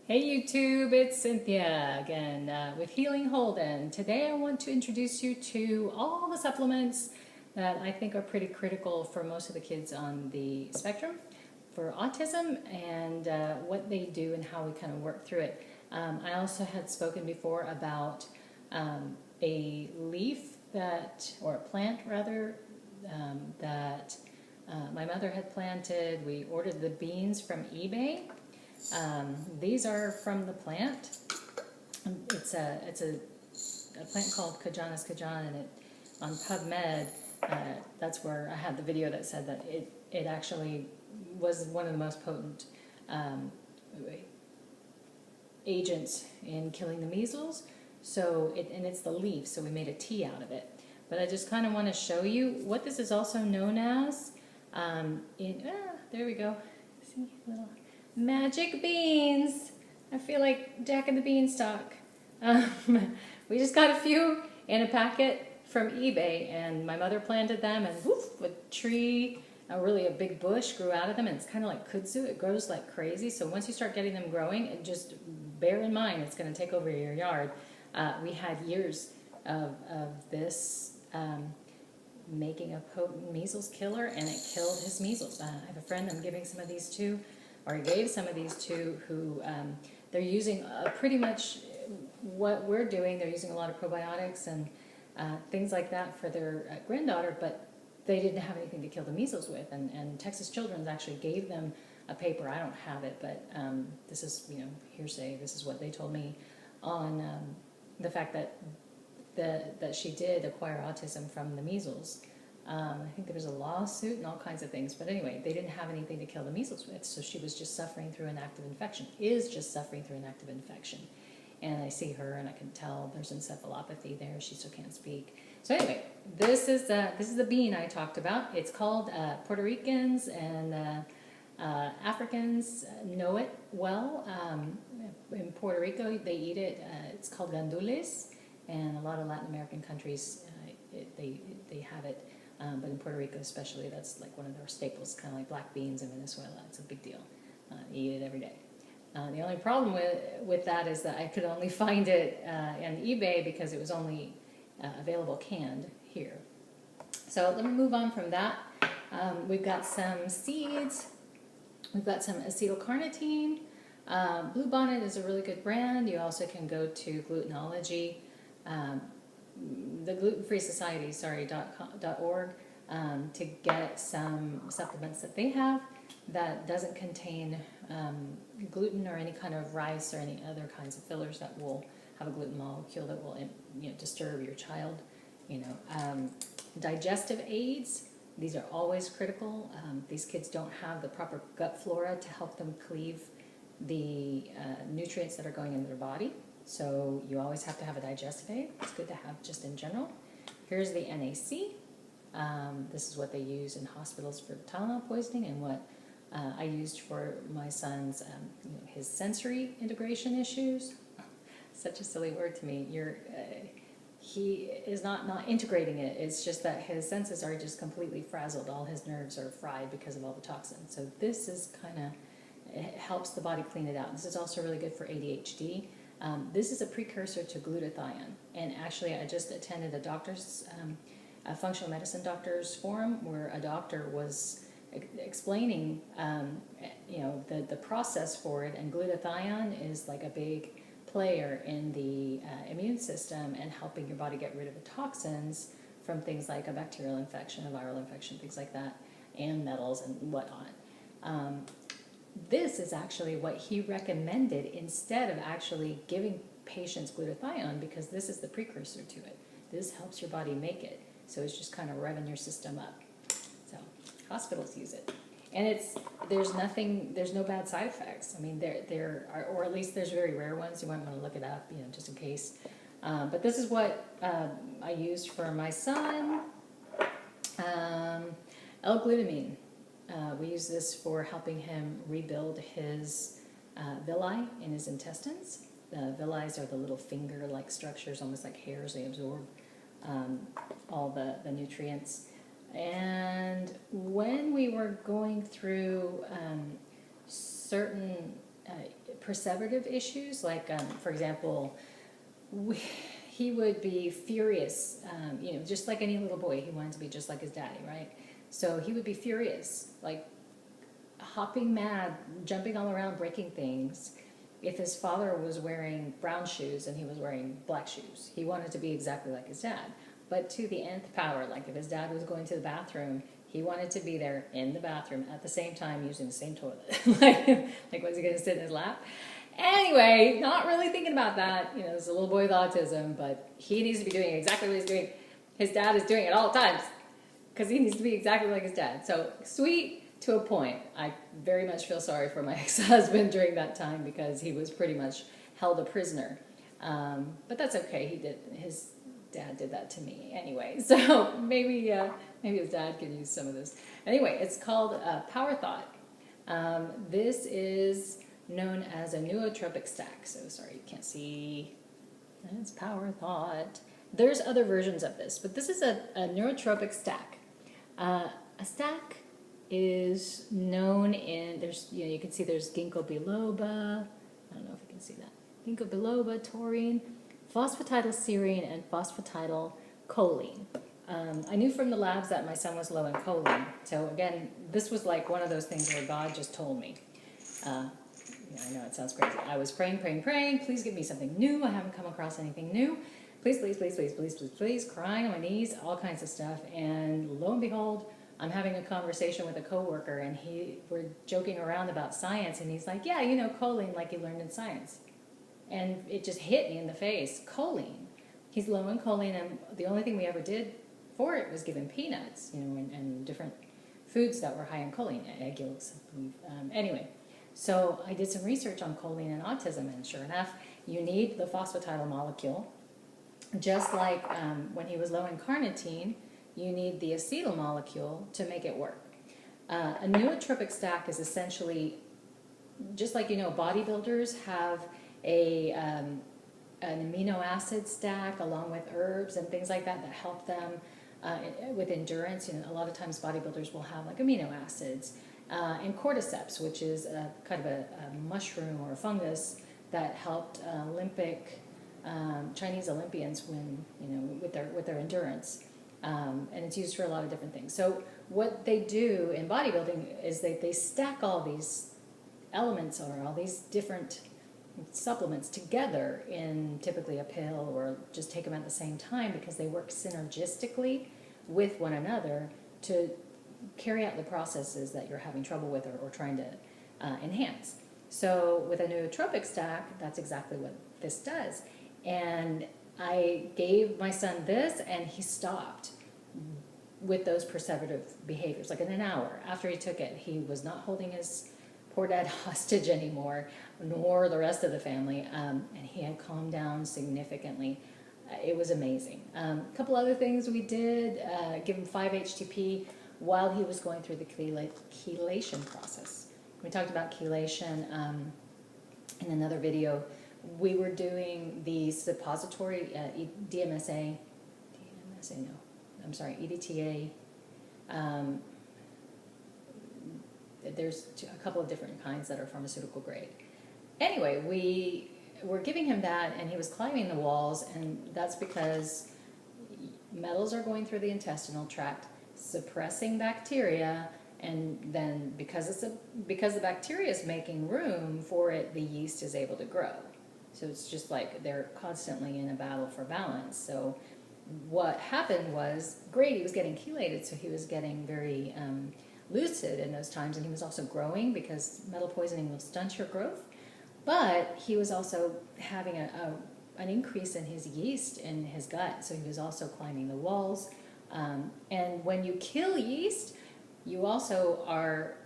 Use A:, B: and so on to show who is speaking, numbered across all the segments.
A: Hey YouTube, it's Cynthia again with Healing Holden. Today I want to introduce you to all the supplements that I think are pretty critical for most of the kids on the spectrum for autism and what they do and how we kind of work through it. I also had spoken before about a leaf or a plant rather, that my mother had planted. We ordered the beans from eBay. These are from the plant. It's a plant called Kajanus kajan, and on PubMed, that's where I had the video that said that it actually was one of the most potent agents in killing the measles. So and it's the leaf, so we made a tea out of it. But I just kind of want to show you what this is also known as. There we go. See, little magic beans. I feel like Jack and the Beanstalk. We just got a few in a packet from eBay, and my mother planted them, and woof, a tree, really a big bush grew out of them, and it's kind of like kudzu. It grows like crazy. So once you start getting them growing, and just bear in mind it's going to take over your yard. We had years of this making a potent measles killer, and it killed his measles. I have a friend I'm giving some of these to, or gave some of these to, who they're using pretty much what we're doing. They're using a lot of probiotics and things like that for their granddaughter, but they didn't have anything to kill the measles with. And Texas Children's actually gave them a paper. I don't have it, but this is, hearsay. This is what they told me on the fact that she did acquire autism from the measles. I think there was a lawsuit and all kinds of things. But anyway, they didn't have anything to kill the measles with, so she was just suffering through an active infection, is just suffering through an active infection. And I see her, and I can tell there's encephalopathy there. She still can't speak. So anyway, this is the bean I talked about. It's called Puerto Ricans and Africans know it well. In Puerto Rico, they eat it. It's called gandules, and a lot of Latin American countries they have it. But in Puerto Rico especially, that's like one of their staples, kind of like black beans in Venezuela. It's a big deal. You eat it every day. The only problem with that is that I could only find it on eBay because it was only available canned here. So let me move on from that. We've got some seeds. We've got some acetylcarnitine. Bluebonnet is a really good brand. You also can go to Glutenology. The Gluten-Free Society, .org, to get some supplements that they have that doesn't contain gluten or any kind of rice or any other kinds of fillers that will have a gluten molecule that will disturb your child. Digestive aids, these are always critical. These kids don't have the proper gut flora to help them cleave the nutrients that are going into their body. So you always have to have a digestive aid. It's good to have just in general. Here's the NAC. This is what they use in hospitals for Tylenol poisoning, and what I used for my son's his sensory integration issues. Such a silly word to me. He is not integrating it. It's just that his senses are just completely frazzled. All his nerves are fried because of all the toxins. So this is it helps the body clean it out. This is also really good for ADHD. This is a precursor to glutathione, and actually I just attended a functional medicine doctors forum where a doctor was explaining the process for it, and glutathione is like a big player in the immune system and helping your body get rid of the toxins from things like a bacterial infection, a viral infection, things like that, and metals and whatnot. This is actually what he recommended instead of actually giving patients glutathione, because this is the precursor to it. This helps your body make it. So it's just kind of revving your system up. So hospitals use it. And there's no bad side effects. I mean, there are, or at least there's very rare ones. You might want to look it up, just in case. But this is what I used for my son. L-glutamine. We use this for helping him rebuild his villi in his intestines. The villi are the little finger-like structures, almost like hairs. They absorb all the nutrients. And when we were going through certain perseverative issues, like for example, he would be furious, just like any little boy. He wanted to be just like his daddy, right? So he would be furious, like hopping mad, jumping all around, breaking things. If his father was wearing brown shoes and he was wearing black shoes, he wanted to be exactly like his dad. But to the nth power, like if his dad was going to the bathroom, he wanted to be there in the bathroom at the same time using the same toilet. like was he going to sit in his lap? Anyway, not really thinking about that. It's a little boy with autism, but he needs to be doing exactly what he's doing. His dad is doing it all times because he needs to be exactly like his dad. So sweet to a point. I very much feel sorry for my ex-husband during that time because he was pretty much held a prisoner. But that's okay. His dad did that to me anyway. So maybe his dad could use some of this. Anyway, it's called Power Thought. This is known as a nootropic stack. So sorry, you can't see. It's Power Thought. There's other versions of this, but this is a nootropic stack. A stack is known in, you can see there's ginkgo biloba. I don't know if you can see that. Ginkgo biloba, taurine, phosphatidylserine, and phosphatidylcholine. I knew from the labs that my son was low in choline. So again, this was like one of those things where God just told me. I know it sounds crazy. I was praying. Please give me something new. I haven't come across anything new. Please, crying on my knees, all kinds of stuff. And lo and behold, I'm having a conversation with a coworker, and we're joking around about science, and he's like, yeah, choline, like you learned in science. And it just hit me in the face. Choline. He's low in choline, and the only thing we ever did for it was give him peanuts, and different foods that were high in choline, egg yolks, I believe. Anyway. So I did some research on choline and autism, and sure enough, you need the phosphatidyl molecule. Just like when he was low in carnitine, you need the acetyl molecule to make it work. A nootropic stack is essentially, just like bodybuilders have an amino acid stack along with herbs and things like that help them with endurance. A lot of times bodybuilders will have like amino acids. And cordyceps, which is kind of a mushroom or a fungus that helped Chinese Olympians win, with their endurance, and it's used for a lot of different things. So what they do in bodybuilding is they stack all these elements or all these different supplements together in typically a pill, or just take them at the same time because they work synergistically with one another to carry out the processes that you're having trouble with or trying to enhance. So with a nootropic stack, that's exactly what this does. And I gave my son this, and he stopped with those perseverative behaviors. Like in an hour after he took it, he was not holding his poor dad hostage anymore, nor the rest of the family, and he had calmed down significantly. It was amazing. A couple other things we did, give him 5-HTP while he was going through the chelation process. We talked about chelation in another video. We were doing the suppository EDTA. There's a couple of different kinds that are pharmaceutical grade. Anyway, we were giving him that, and he was climbing the walls, and that's because metals are going through the intestinal tract, suppressing bacteria, and then because the bacteria is making room for it, the yeast is able to grow. So it's just like they're constantly in a battle for balance. So what happened was, great, he was getting chelated, so he was getting very lucid in those times, and he was also growing because metal poisoning will stunt your growth. But he was also having an increase in his yeast in his gut, so he was also climbing the walls. And when you kill yeast, you also are,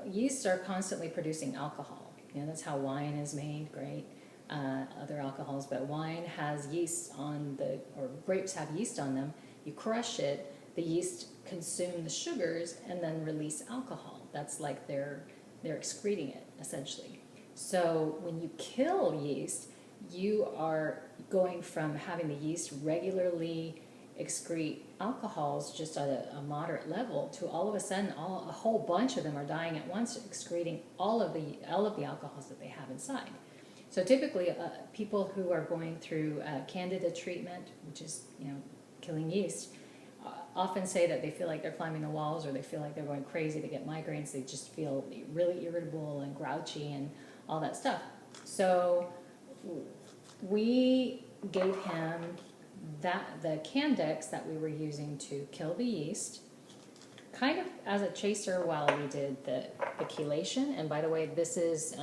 A: yeasts are constantly producing alcohol. That's how wine is made, great. Other alcohols, but wine has yeast or grapes have yeast on them. You crush it, the yeast consume the sugars and then release alcohol. That's like they're excreting it, essentially. So when you kill yeast, you are going from having the yeast regularly excrete alcohols just at a moderate level to all of a sudden a whole bunch of them are dying at once, excreting all of the alcohols that they have inside. So typically, people who are going through candida treatment, which is, killing yeast, often say that they feel like they're climbing the walls, or they feel like they're going crazy. They get migraines. They just feel really irritable and grouchy and all that stuff. So we gave him the Candex that we were using to kill the yeast, kind of as a chaser while we did the chelation. And by the way, this is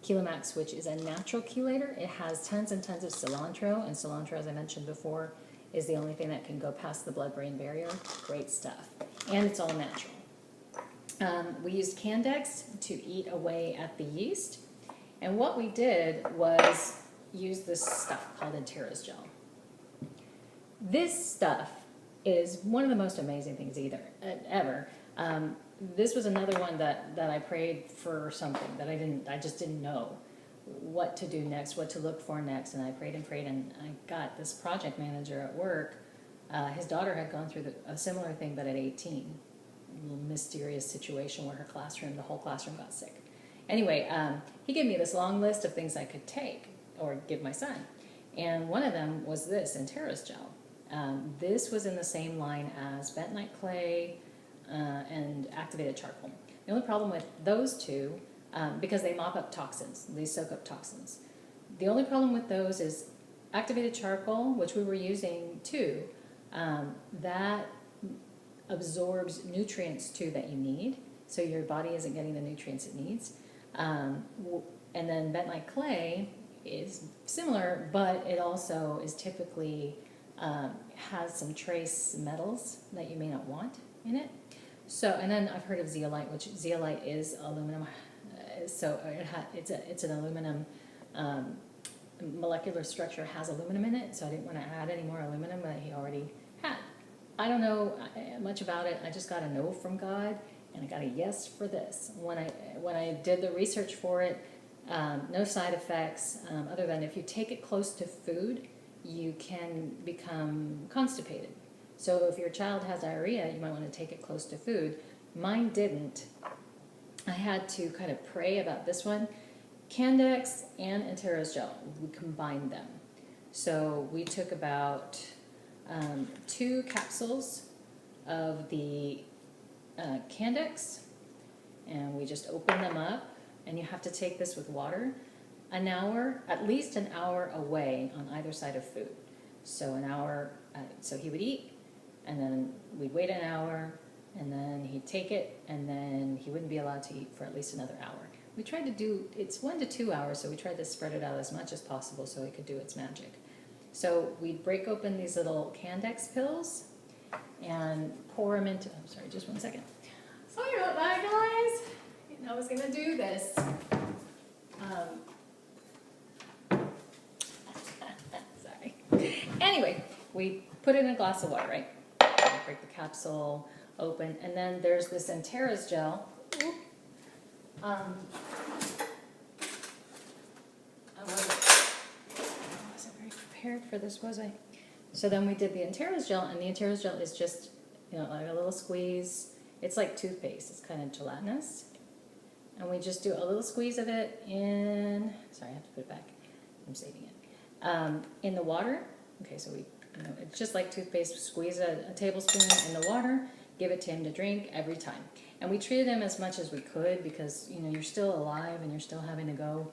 A: Chelomax, which is a natural chelator. It has tons and tons of cilantro, and cilantro, as I mentioned before, is the only thing that can go past the blood-brain barrier. Great stuff. And it's all natural. We used Candex to eat away at the yeast. And what we did was use this stuff called Enteras gel. This stuff is one of the most amazing things ever. This was another one that I prayed for something that I just didn't know what to do next, what to look for next, and I prayed and prayed, and I got this project manager at work. His daughter had gone through a similar thing, but at 18, a little mysterious situation where the whole classroom got sick. Anyway, he gave me this long list of things I could take or give my son, and one of them was this Enteras gel. This was in the same line as bentonite clay and activated charcoal. The only problem with those two, because they mop up toxins, they soak up toxins. The only problem with those is activated charcoal, which we were using too, that absorbs nutrients too that you need, so your body isn't getting the nutrients it needs. And then bentonite clay is similar, but it also is typically has some trace metals that you may not want in it. So, and then I've heard of zeolite, which zeolite is aluminum. So it's an aluminum molecular structure, has aluminum in it. So I didn't want to add any more aluminum that he already had. I don't know much about it. I just got a no from God, and I got a yes for this. When I did the research for it, no side effects other than if you take it close to food, you can become constipated. So if your child has diarrhea, you might want to take it close to food. Mine didn't. I had to kind of pray about this one. Candex and Enteras gel, we combined them. So we took about 2 capsules of the Candex, and we just opened them up, and you have to take this with water an hour, at least an hour away on either side of food. So an hour, so he would eat, and then we'd wait an hour, and then he'd take it, and then he wouldn't be allowed to eat for at least another hour. We tried to do, it's 1 to 2 hours, so we tried to spread it out as much as possible so it could do its magic. So we'd break open these little Candex pills and pour them into, I'm sorry, just 1 second. Sorry about that, guys. I didn't know I was going to do this. Sorry. Anyway, we put it in a glass of water, right? Break the capsule open, and then there's this Enteras gel. I wasn't very prepared for this, was I? So then we did the Enteras gel, and the Enteras gel is just, like a little squeeze. It's like toothpaste. It's kind of gelatinous. And we just do a little squeeze of it in, sorry, I have to put it back. I'm saving it. In the water. Okay, so we, it's just like toothpaste. Squeeze a tablespoon in the water, give it to him to drink every time. And we treated him as much as we could because, you're still alive and you're still having to go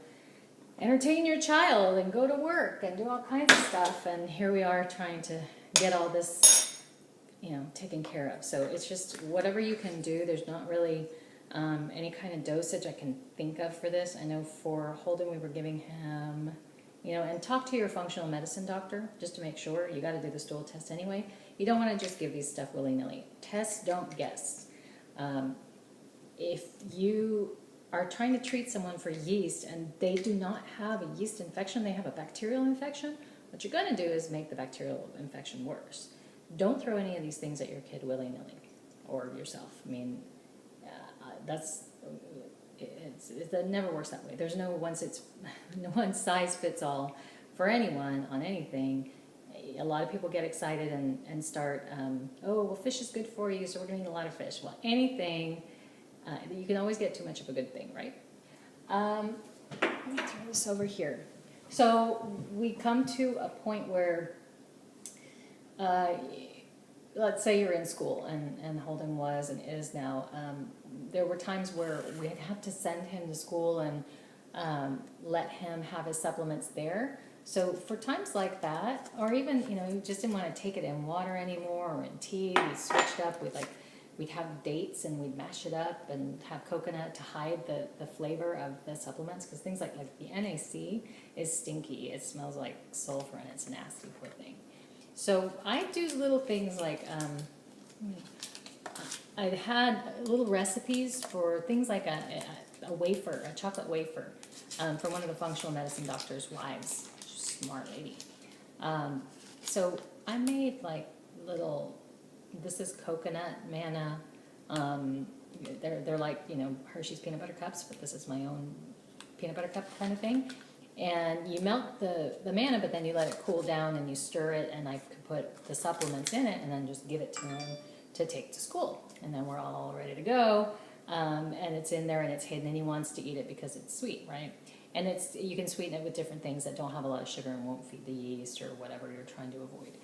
A: entertain your child and go to work and do all kinds of stuff. And here we are trying to get all this, taken care of. So it's just whatever you can do. There's not really any kind of dosage I can think of for this. I know for Holden we were giving him, and talk to your functional medicine doctor just to make sure. You got to do the stool test anyway. You don't want to just give these stuff willy-nilly. Test, don't guess. If you are trying to treat someone for yeast and they do not have a yeast infection, they have a bacterial infection, what you're going to do is make the bacterial infection worse. Don't throw any of these things at your kid willy-nilly or yourself. I mean, it never works that way. There's no one size fits all for anyone on anything. A lot of people get excited and start, oh, well, fish is good for you, so we're going to eat a lot of fish. Well, anything, you can always get too much of a good thing, right? Let me throw this over here. So we come to a point where, let's say you're in school, and Holden was and is now. There were times where we'd have to send him to school and let him have his supplements there. So for times like that, or even, you know, you just didn't want to take it in water anymore or in tea, we switched up. We'd have dates and we'd mash it up and have coconut to hide the flavor of the supplements, because things like the NAC is stinky. It smells like sulfur and it's nasty, poor thing. So I do little things like, I had little recipes for things like a wafer, a chocolate wafer, from one of the functional medicine doctor's wives. Smart lady. So I made like little, this is coconut manna. They're like, you know, Hershey's peanut butter cups, but this is my own peanut butter cup kind of thing. And you melt the manna, but then you let it cool down and you stir it, and I could put the supplements in it and then just give it to him to take to school. And then we're all ready to go. And it's in there and it's hidden, and he wants to eat it because it's sweet, right? And you can sweeten it with different things that don't have a lot of sugar and won't feed the yeast or whatever you're trying to avoid.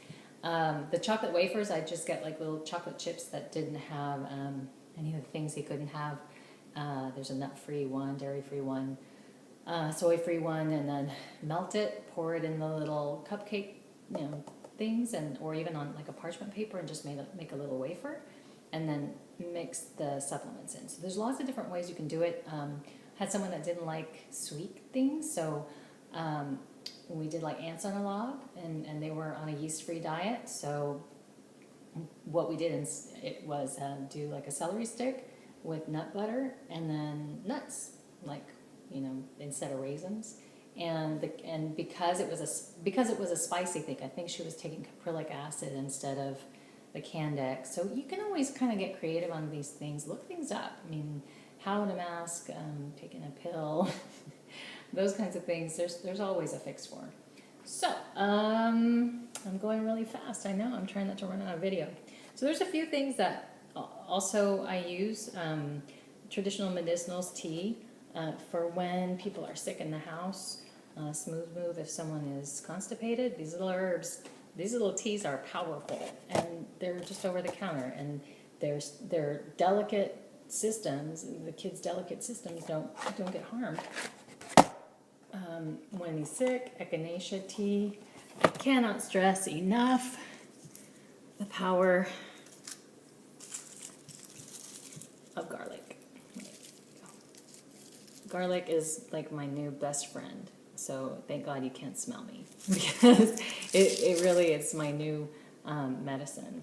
A: The chocolate wafers, I just get like little chocolate chips that didn't have any of the things he couldn't have. There's a nut-free one, dairy-free one, soy-free one, and then melt it, pour it in the little cupcake, you know, things, or even on like a parchment paper, and just make a little wafer, and then mix the supplements in. So there's lots of different ways you can do it. Had someone that didn't like sweet things, so we did like ants on a log, and they were on a yeast-free diet. So what we did was do like a celery stick with nut butter and then nuts, like, you know, instead of raisins. And because it was a spicy thing, I think she was taking caprylic acid instead of the Candex. So you can always kind of get creative on these things. Look things up. I mean, how to mask, taking a pill, those kinds of things. There's always a fix for. So I'm going really fast. I know. I'm trying not to run out of video. So there's a few things that also I use. Traditional medicinals tea for when people are sick in the house. Smooth move if someone is constipated. These little herbs, these little teas are powerful, and they're just over the counter, and they're delicate systems. The kids' delicate systems don't get harmed. When he's sick, echinacea tea. I cannot stress enough the power of garlic. Garlic is like my new best friend. So thank God you can't smell me, because it really is my new medicine.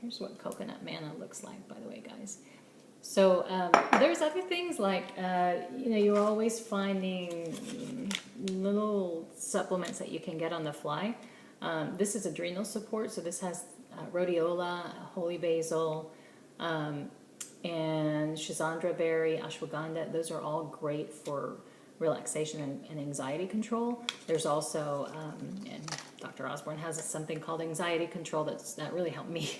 A: Here's what coconut manna looks like, by the way, guys. So there's other things like, you know, you're always finding little supplements that you can get on the fly. This is adrenal support, so this has rhodiola, holy basil, and schizandra berry, ashwagandha. Those are all great for relaxation and anxiety control. There's also, and Dr. Osborne has something called anxiety control that really helped me.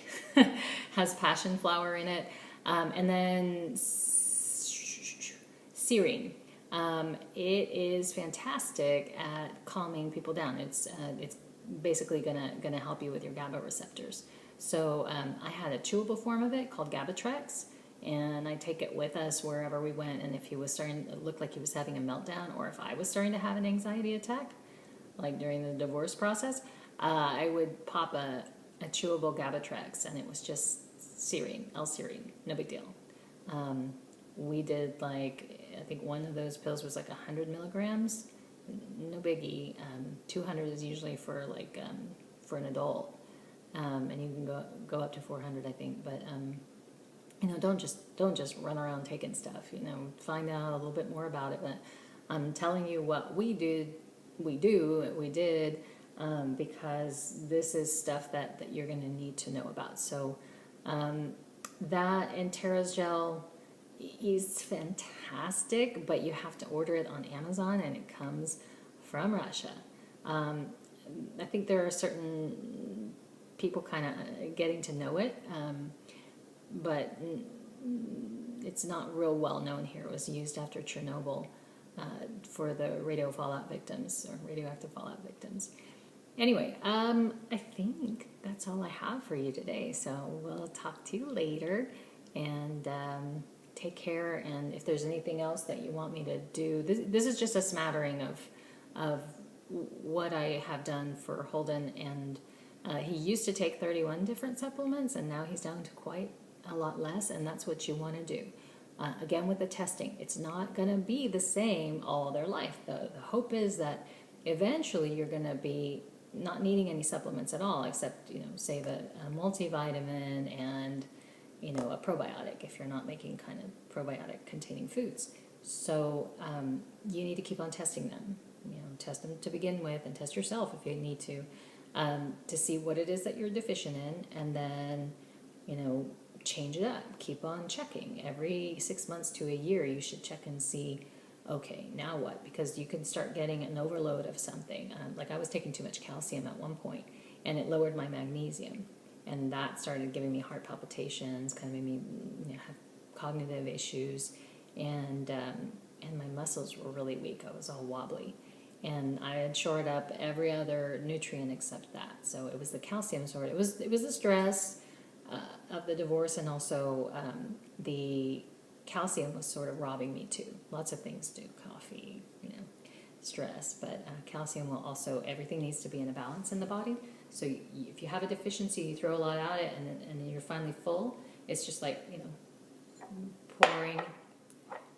A: Has passion flower in it. And then serine. It is fantastic at calming people down. It's basically gonna help you with your GABA receptors. So I had a chewable form of it called Gabatrex, and I take it with us wherever we went. And if he was starting to look like he was having a meltdown, or if I was starting to have an anxiety attack, like during the divorce process, I would pop a chewable Gabatrex, and it was just Serine, L-serine, no big deal. We did like, I think one of those pills was like 100 milligrams, no biggie. 200 is usually for like for an adult, and you can go up to 400, I think. But you know, don't just run around taking stuff. You know, find out a little bit more about it. But I'm telling you what we did, because this is stuff that you're going to need to know about. So. That and Tara's gel is fantastic, but you have to order it on Amazon, and it comes from Russia. I think there are certain people kind of getting to know it, but it's not real well known here. It was used after Chernobyl. for the radio fallout victims or radioactive fallout victims. Anyway, I think that's all I have for you today. So we'll talk to you later, and take care. And if there's anything else that you want me to do, this is just a smattering of what I have done for Holden. And he used to take 31 different supplements, and now he's down to quite a lot less, and that's what you want to do. Again, with the testing, it's not going to be the same all their life. The hope is that eventually you're going to be not needing any supplements at all, except, say a multivitamin and, a probiotic if you're not making kind of probiotic containing foods. So you need to keep on testing them. Test them to begin with, and test yourself if you need to see what it is that you're deficient in, and then, change it up. Keep on checking. Every 6 months to a year, you should check and see, okay, now what? Because you can start getting an overload of something. Like I was taking too much calcium at one point, and it lowered my magnesium. And that started giving me heart palpitations, kind of made me have cognitive issues. And my muscles were really weak. I was all wobbly. And I had shored up every other nutrient except that. So it was the calcium sort. It was the stress of the divorce, and also the calcium was sort of robbing me too. Lots of things do, coffee, stress, but calcium will also, everything needs to be in a balance in the body. So if you have a deficiency, you throw a lot at it, and you're finally full. It's just like,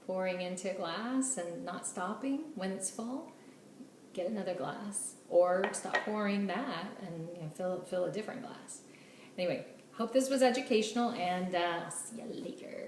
A: pouring into a glass and not stopping when it's full. Get another glass, or stop pouring that and fill a different glass. Anyway, hope this was educational, and I'll see you later.